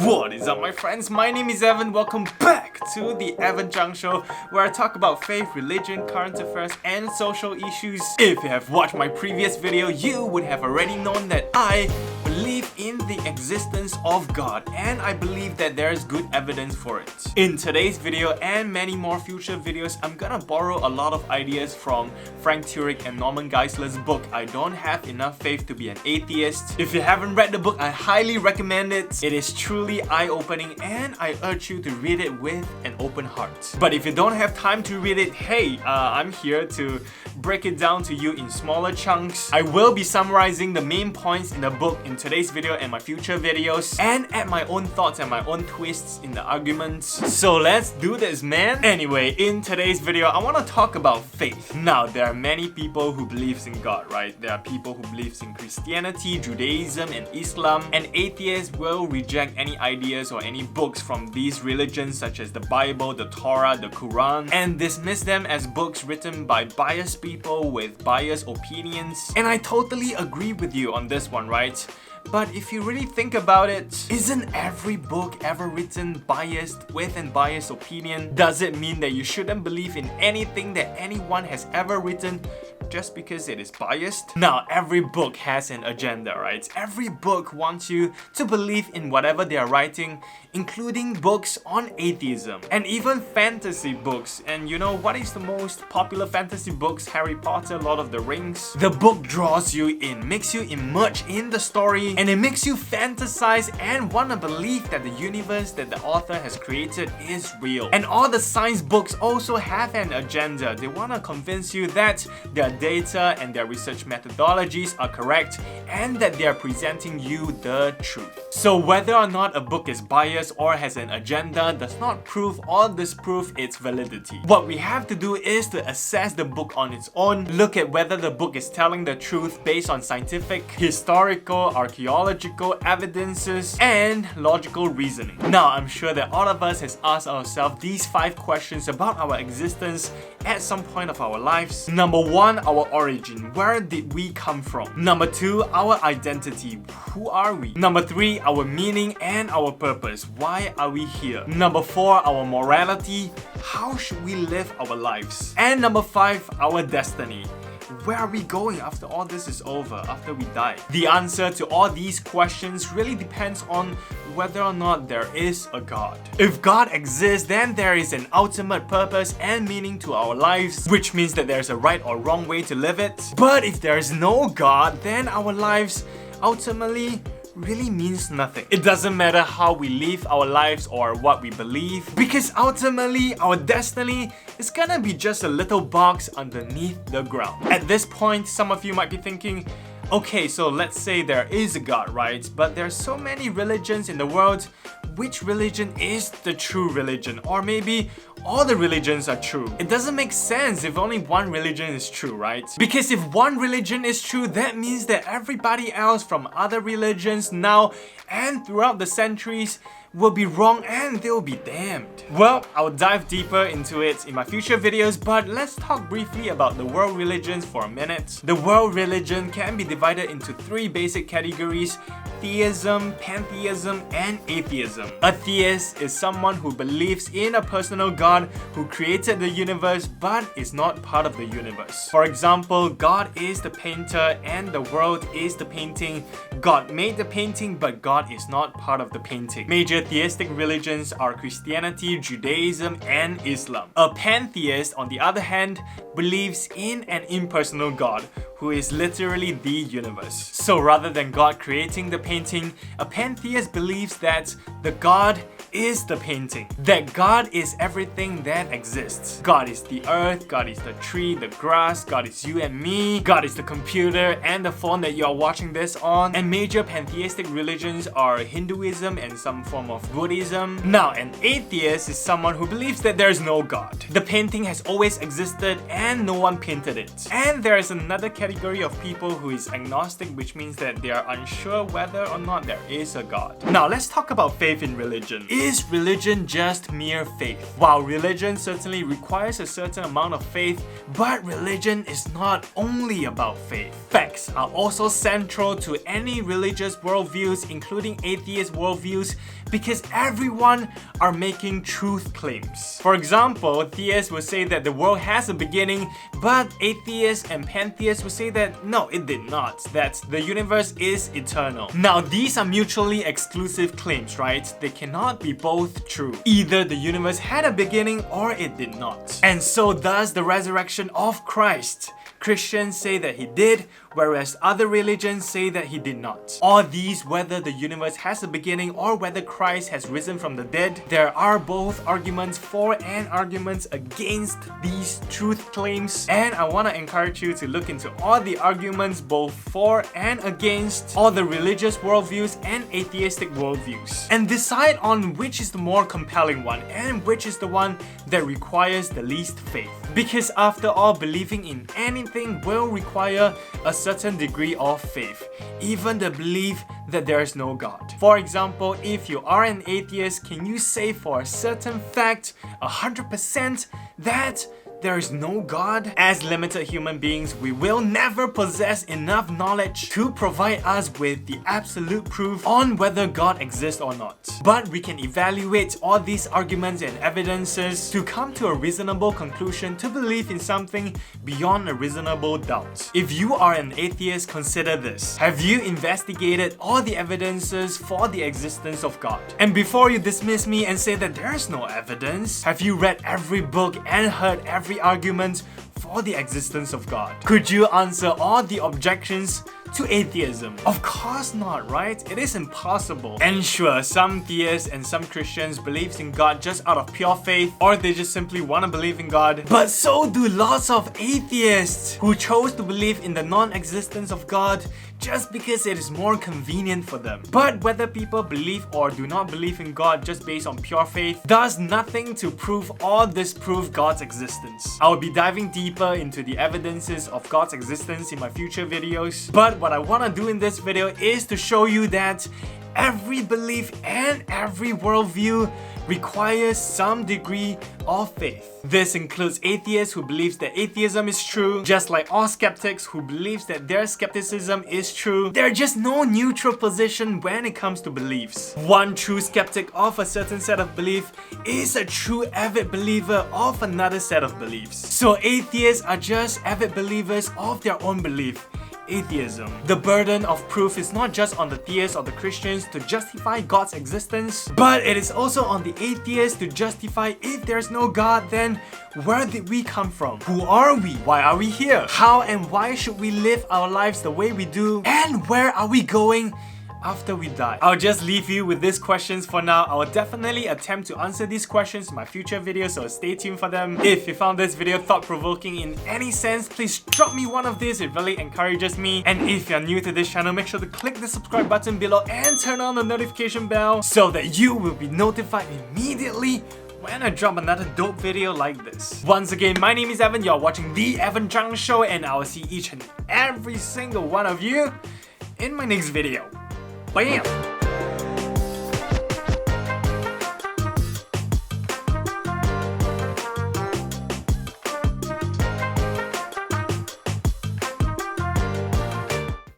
What is up, my friends? My name is Evan. Welcome back to the Evan Zhang Show, where I talk about faith, religion, current affairs, and social issues. If you have watched my previous video, you would have already known that I believe in the existence of God, and I believe that there is good evidence for it. In today's video and many more future videos, I'm gonna borrow a lot of ideas from Frank Turek and Norman Geisler's book, I Don't Have Enough Faith to Be an Atheist. If you haven't read the book, I highly recommend it. It is truly eye-opening and I urge you to read it with an open heart. But if you don't have time to read it, hey, I'm here to break it down to you in smaller chunks. I will be summarizing the main points in the book in today's video and my future videos, and add my own thoughts and my own twists in the arguments. So let's do this, man! Anyway, in today's video, I want to talk about faith. Now, there are many people who believes in God, right? There are people who believes in Christianity, Judaism, and Islam, and atheists will reject any ideas or any books from these religions such as the Bible, the Torah, the Quran, and dismiss them as books written by biased people with biased opinions. And I totally agree with you on this one, right? But if you really think about it, isn't every book ever written biased with an biased opinion? Does it mean that you shouldn't believe in anything that anyone has ever written just because it is biased? Now, every book has an agenda, right? Every book wants you to believe in whatever they are writing, including books on atheism and even fantasy books. And you know what is the most popular fantasy books? Harry Potter, Lord of the Rings. The book draws you in, makes you immerse in the story, and it makes you fantasize and want to believe that the universe that the author has created is real. And all the science books also have an agenda. They want to convince you that their data and their research methodologies are correct and that they are presenting you the truth. So whether or not a book is biased or has an agenda does not prove or disprove its validity. What we have to do is to assess the book on its own, look at whether the book is telling the truth based on scientific, historical, archaeological evidences, and logical reasoning. Now, I'm sure that all of us has asked ourselves these 5 questions about our existence at some point of our lives. Number 1, our origin. Where did we come from? Number 2, our identity. Who are we? Number 3, our meaning and our purpose. Why are we here? Number 4, our morality. How should we live our lives? And number 5, our destiny. Where are we going after all this is over, after we die? The answer to all these questions really depends on whether or not there is a God. If God exists, then there is an ultimate purpose and meaning to our lives, which means that there's a right or wrong way to live it. But if there is no God, then our lives ultimately really means nothing. It doesn't matter how we live our lives or what we believe, because ultimately our destiny is gonna be just a little box underneath the ground. At this point, some of you might be thinking, okay, so let's say there is a God, right? But there are so many religions in the world. Which religion is the true religion? Or maybe all the religions are true. It doesn't make sense if only one religion is true, right? Because if one religion is true, that means that everybody else from other religions now and throughout the centuries will be wrong and they'll be damned. Well, I'll dive deeper into it in my future videos, but let's talk briefly about the world religions for a minute. The world religion can be divided into 3 basic categories: theism, pantheism, and atheism. A theist is someone who believes in a personal God who created the universe but is not part of the universe. For example, God is the painter and the world is the painting. God made the painting, but God is not part of the painting. Major theistic religions are Christianity, Judaism, and Islam. A pantheist, on the other hand, believes in an impersonal God who is literally the universe. So rather than God creating the painting, a pantheist believes that the God is the painting, that God is everything that exists. God is the earth, God is the tree, the grass, God is you and me, God is the computer and the phone that you are watching this on. And major pantheistic religions are Hinduism and some form of Buddhism. Now, an atheist is someone who believes that there is no God. The painting has always existed and no one painted it. And there is another category category of people who is agnostic, which means that they are unsure whether or not there is a God. Now let's talk about faith in religion. Is religion just mere faith? While religion certainly requires a certain amount of faith, but religion is not only about faith. Facts are also central to any religious worldviews, including atheist worldviews, because everyone are making truth claims. For example, theists will say that the world has a beginning, but atheists and pantheists will say that no, it did not, that the universe is eternal. Now these are mutually exclusive claims, right? They cannot be both true. Either the universe had a beginning or it did not. And so does the resurrection of Christ. Christians say that he did, whereas other religions say that he did not. All these, whether the universe has a beginning or whether Christ has risen from the dead, there are both arguments for and arguments against these truth claims. And I want to encourage you to look into all the arguments both for and against all the religious worldviews and atheistic worldviews, and decide on which is the more compelling one and which is the one that requires the least faith. Because after all, believing in anything will require a certain degree of faith, even the belief that there is no God. For example, if you are an atheist, can you say for a certain fact, 100%, that there is no God? As limited human beings, we will never possess enough knowledge to provide us with the absolute proof on whether God exists or not. But we can evaluate all these arguments and evidences to come to a reasonable conclusion to believe in something beyond a reasonable doubt. If you are an atheist, consider this. Have you investigated all the evidences for the existence of God? And before you dismiss me and say that there is no evidence, have you read every book and heard every argument for the existence of God? Could you answer all the objections to atheism? Of course not, right? It is impossible. And sure, some theists and some Christians believe in God just out of pure faith, or they just simply want to believe in God. But so do lots of atheists who chose to believe in the non-existence of God just because it is more convenient for them. But whether people believe or do not believe in God just based on pure faith does nothing to prove or disprove God's existence. I will be diving deeper into the evidences of God's existence in my future videos, but what I want to do in this video is to show you that every belief and every worldview requires some degree of faith. This includes atheists who believes that atheism is true, just like all skeptics who believes that their skepticism is true. There's just no neutral position when it comes to beliefs. One true skeptic of a certain set of belief is a true avid believer of another set of beliefs. So atheists are just avid believers of their own belief. Atheism. The burden of proof is not just on the theists or the Christians to justify God's existence, but it is also on the atheists to justify if there's no God, then where did we come from? Who are we? Why are we here? How and why should we live our lives the way we do? And where are we going after we die? I'll just leave you with these questions for now. I will definitely attempt to answer these questions in my future videos, so stay tuned for them. If you found this video thought-provoking in any sense, please drop me one of these. It really encourages me. And if you're new to this channel, make sure to click the subscribe button below and turn on the notification bell so that you will be notified immediately when I drop another dope video like this. Once again, my name is Evan. You're watching The Evan Zhang Show, and I will see each and every single one of you in my next video. Bam!